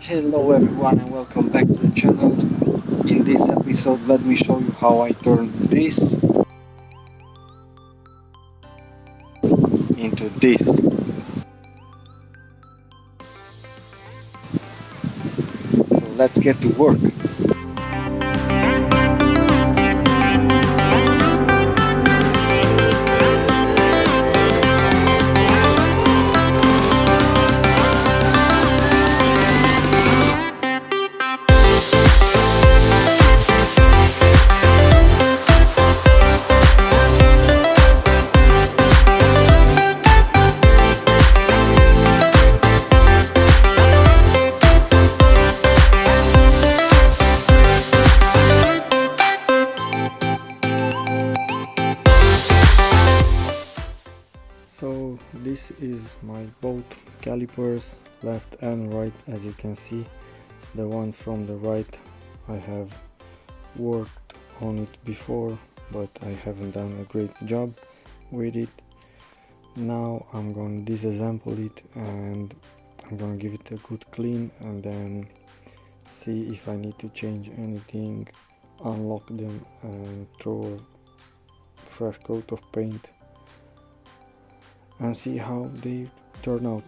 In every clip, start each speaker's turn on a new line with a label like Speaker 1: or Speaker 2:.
Speaker 1: Hello everyone and welcome back to the channel. In this episode let me show you how I turn this into this. So let's get to work. So this is my both calipers, left and right. As you can see, the one from the right I have worked on it before, but I haven't done a great job with it. Now I'm going to disassemble it and I'm going to give it a good clean and then see if I need to change anything, unlock them and throw a fresh coat of paint and see how they turn out.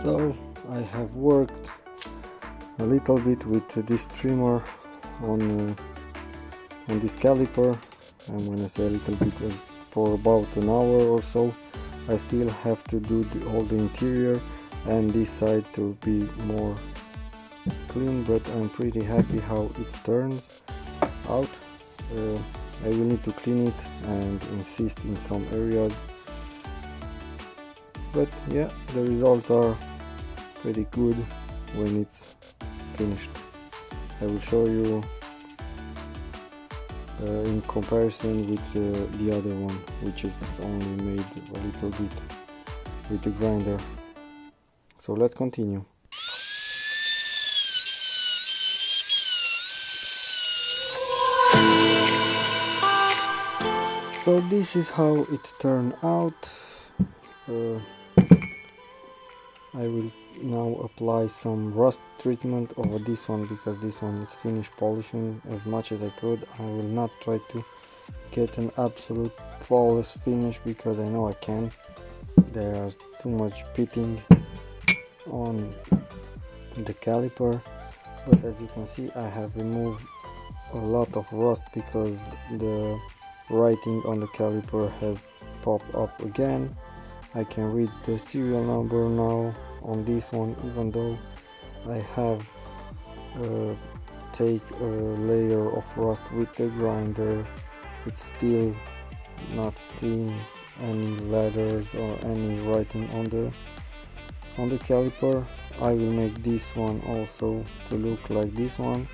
Speaker 1: So I have worked a little bit with this trimmer on this caliper, and when I say a little bit, for about an hour or so. I still have to do all the interior and this side to be more clean, but I'm pretty happy how it turns out. I will need to clean it and insist in some areas, but yeah, the results are pretty good when it's finished. I will show you in comparison with the other one, which is only made a little bit with the grinder. So let's continue. So this is how it turned out. I will now apply some rust treatment over this one, because this one is finished polishing as much as I could. I will not try to get an absolute flawless finish, because I know I can. There is too much pitting on the caliper, but as you can see I have removed a lot of rust because the writing on the caliper has popped up again. I can read the serial number now on this one, even though I have take a layer of rust with the grinder. It's still not seeing any letters or any writing on the caliper. I will make this one also to look like this one.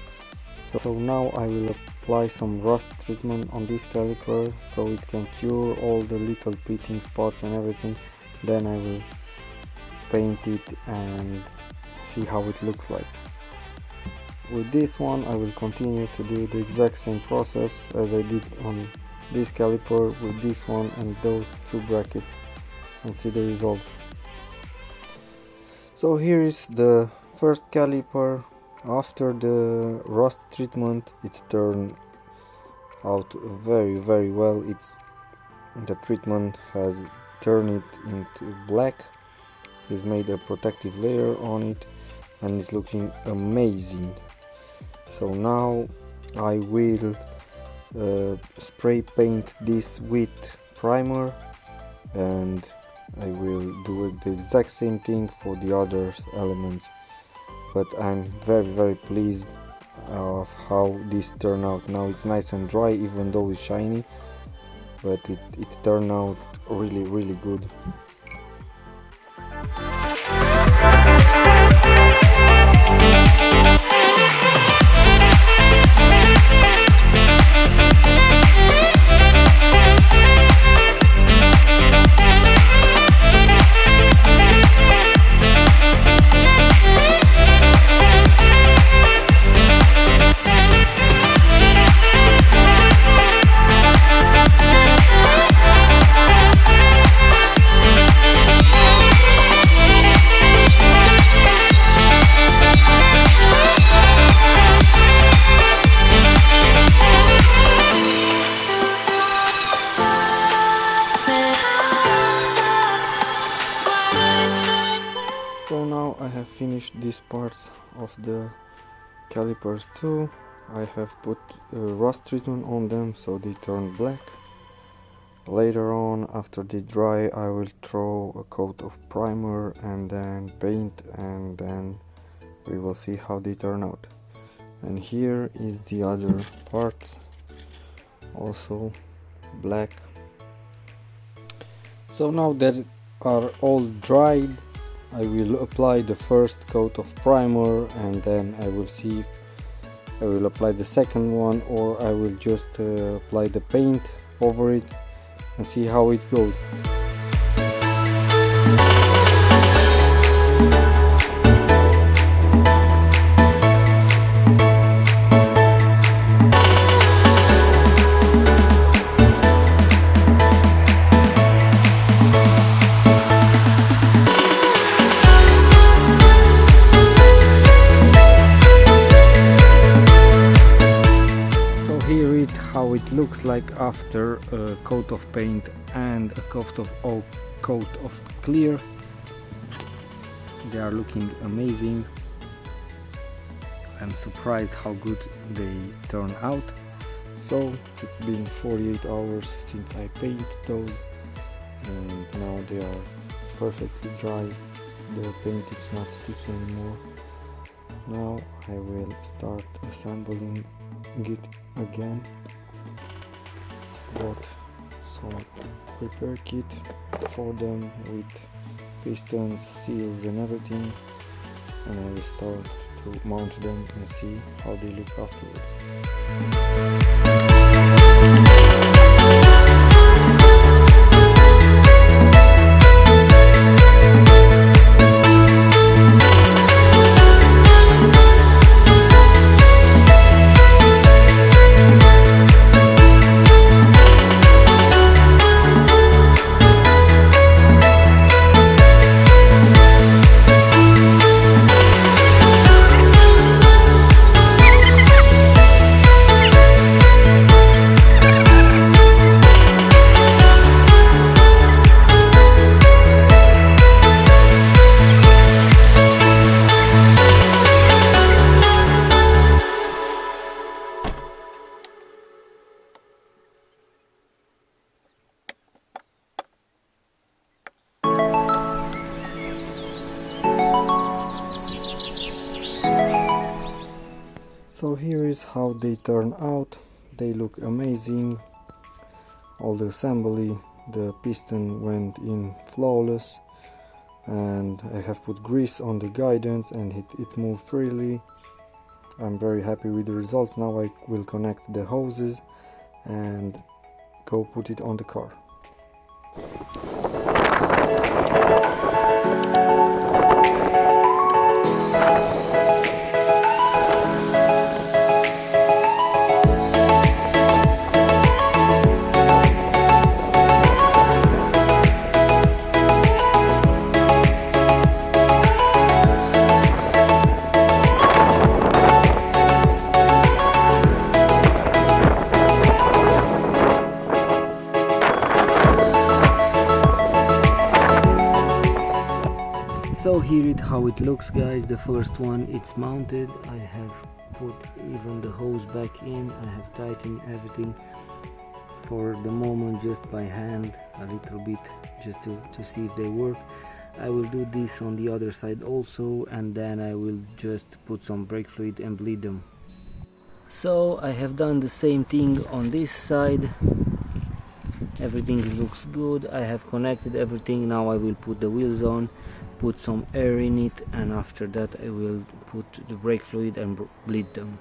Speaker 1: So now I will apply some rust treatment on this caliper so it can cure all the little pitting spots and everything. Then I will paint it and see how it looks like. With this one I will continue to do the exact same process as I did on this caliper with this one and those two brackets, and see the results. So here is the first caliper. After the rust treatment it turned out very well. The treatment has turned it into black. It's made a protective layer on it and it's looking amazing. So now I will spray paint this with primer, and I will do the exact same thing for the other elements. But I'm very pleased of how this turned out. Now it's nice and dry, even though it's shiny, but it turned out really good. So now I have finished these parts of the calipers too. I have put rust treatment on them so they turn black. Later on, after they dry, I will throw a coat of primer and then paint, and then we will see how they turn out. And here is the other parts, also black. So now that are all dried, I will apply the first coat of primer, and then I will see if I will apply the second one or I will just apply the paint over it and see how it goes. How it looks like after a coat of paint and a coat of clear. They are looking amazing. I'm surprised how good they turn out. So it's been 48 hours since I painted those, and now they are perfectly dry. The paint is not sticky anymore. Now I will start assembling it again. Bought some repair kit for them with pistons, seals and everything. and I will start to mount them and see how they look afterwards. So here is how they turn out. They look amazing. All the assembly, the piston went in flawless, and I have put grease on the guidance and it moved freely. I'm very happy with the results. Now I will connect the hoses and go put it on the car. So here is how it looks, guys. The first one, it's mounted. I have put even the hose back in. I have tightened everything for the moment just by hand a little bit, just to see if they work. I will do this on the other side also, and then I will just put some brake fluid and bleed them. So I have done the same thing on this side. Everything looks good. I have connected everything. Now I will put the wheels on, put some air in it, and after that I will put the brake fluid and bleed them.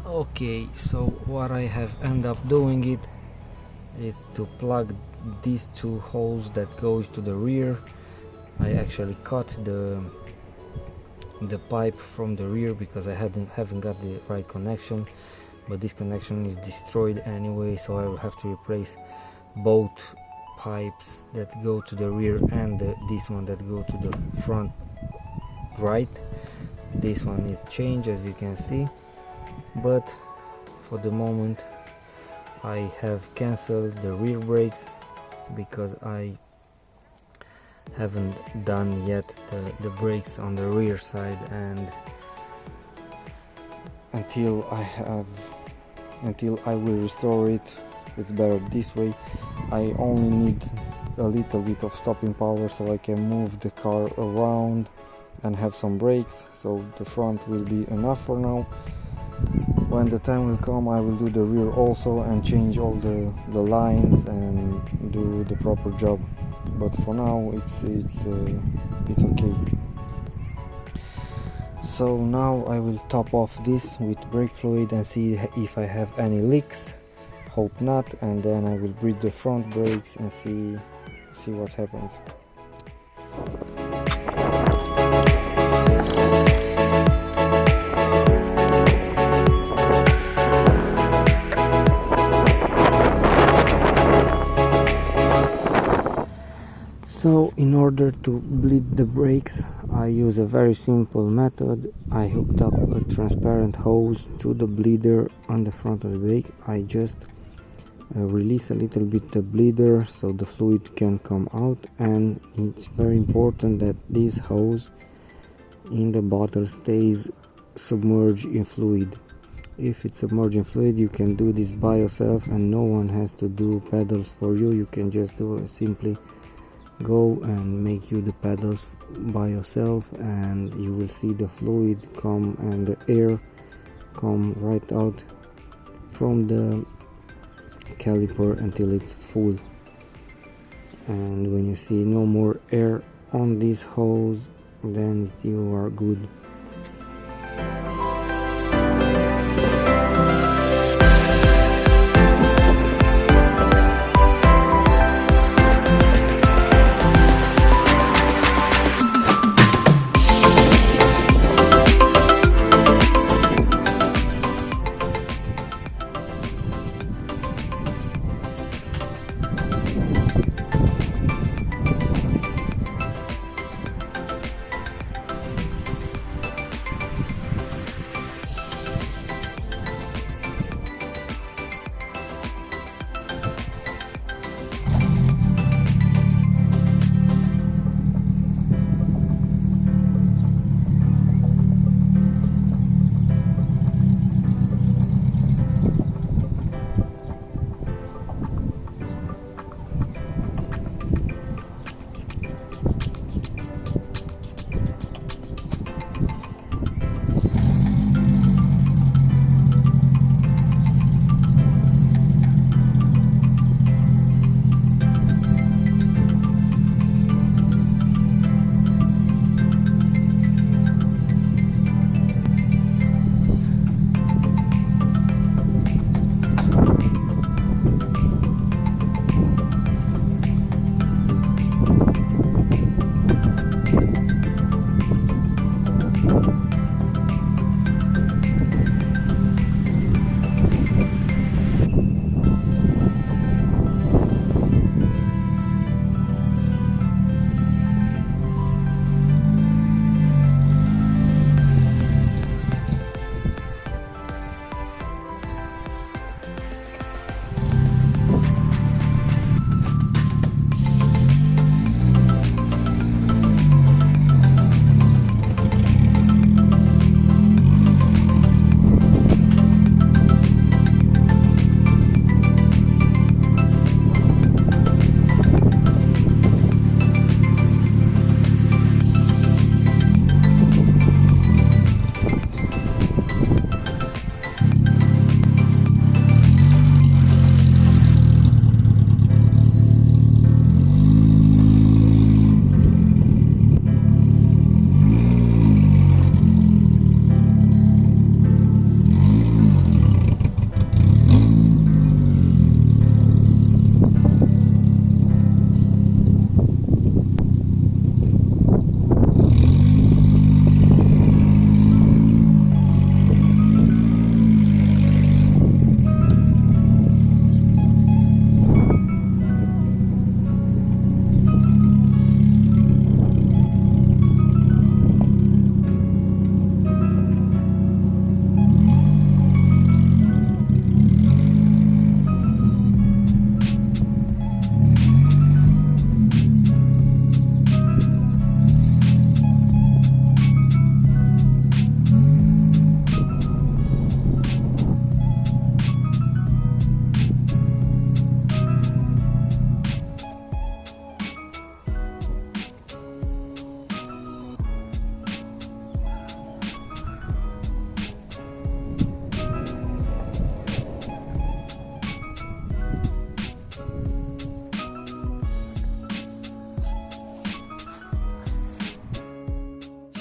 Speaker 1: Okay, so what I have ended up doing it is to plug these two holes that goes to the rear. I actually cut the pipe from the rear because I haven't got the right connection, but this connection is destroyed anyway, so I will have to replace both pipes that go to the rear and this one that go to the front right. This one is changed, as you can see, but for the moment I have cancelled the rear brakes because I haven't done yet the brakes on the rear side, and until I will restore it, it's better this way. I only need a little bit of stopping power so I can move the car around and have some brakes, so the front will be enough for now. When the time will come, I will do the rear also and change all the lines and do the proper job, but for now it's okay. So now I will top off this with brake fluid and see if I have any leaks. Hope not, and then I will breathe the front brakes and see what happens. So in order to bleed the brakes, I use a very simple method. I hooked up a transparent hose to the bleeder on the front of the brake. I just release a little bit the bleeder so the fluid can come out, and it's very important that this hose in the bottle stays submerged in fluid. If it's submerged in fluid, you can do this by yourself and no one has to do pedals for you. You can just do it, simply go and make you the pedals by yourself, and you will see the fluid come and the air come right out from the caliper until it's full. and when you see no more air on this hose, then you are good.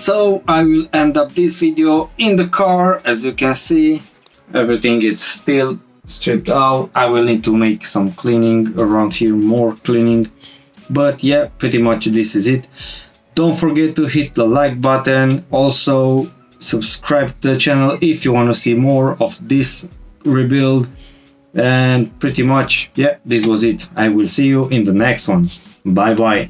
Speaker 2: So I will end up this video in the car. As you can see, everything is still stripped out. I will need to make some cleaning around here, more cleaning, but yeah, pretty much this is it. Don't forget to hit the like button. Also subscribe to the channel if you want to see more of this rebuild. And pretty much, yeah, this was it. I will see you in the next one. Bye bye.